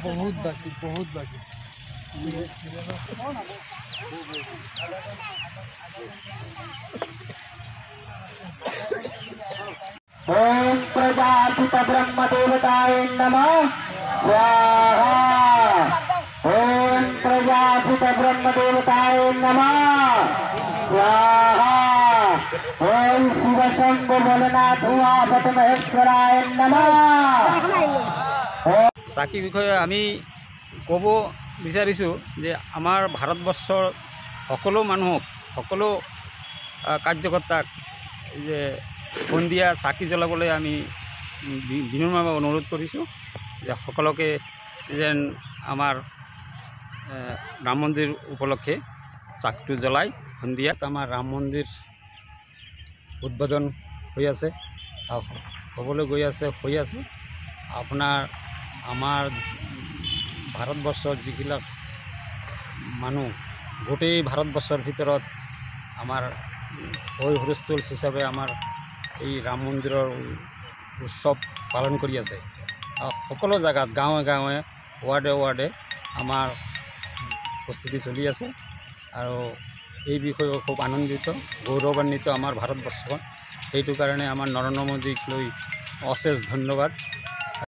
बहुत बाकी बहुत बाकी ओम प्रजापित ब्रह्म देवताय नमः स्वाहा। ओम प्रजापित ब्रह्म देवताय नमः स्वाहा। ओम शिव शंभु भोलेनाथ उमापति महेश्वराय नमः। চাকি বিষয়ে আমি ক'ব বিচাৰিছোঁ যে আমাৰ ভাৰতবৰ্ষৰ সকলো মানুহক সকলো কাৰ্যকৰ্তাক যে সন্ধিয়া চাকি জ্বলাবলৈ আমি বিনম্ৰভাৱে অনুৰোধ কৰিছোঁ যে সকলোকে যেন আমাৰ ৰাম মন্দিৰ উপলক্ষে চাকিটো জ্বলাই সন্ধিয়াত আমাৰ ৰাম মন্দিৰ উদ্বোধন হৈ আছে হ'বলৈ গৈ আছে হৈ আছে। আপোনাৰ আমাৰ ভাৰতবৰ্ষৰ যিবিলাক মানুহ গোটেই ভাৰতবৰ্ষৰ ভিতৰত আমাৰ হৈ হুলস্থুল হিচাপে আমাৰ এই ৰাম মন্দিৰৰ উৎসৱ পালন কৰি আছে। সকলো জেগাত গাঁৱে গাঁৱে ৱাৰ্ডে ৱাৰ্ডে আমাৰ প্ৰস্তুতি চলি আছে আৰু এই বিষয়ে খুব আনন্দিত গৌৰৱান্বিত আমাৰ ভাৰতবৰ্ষখন। সেইটো কাৰণে আমাৰ নৰেন্দ্ৰ মোদীক লৈ অশেষ ধন্যবাদ।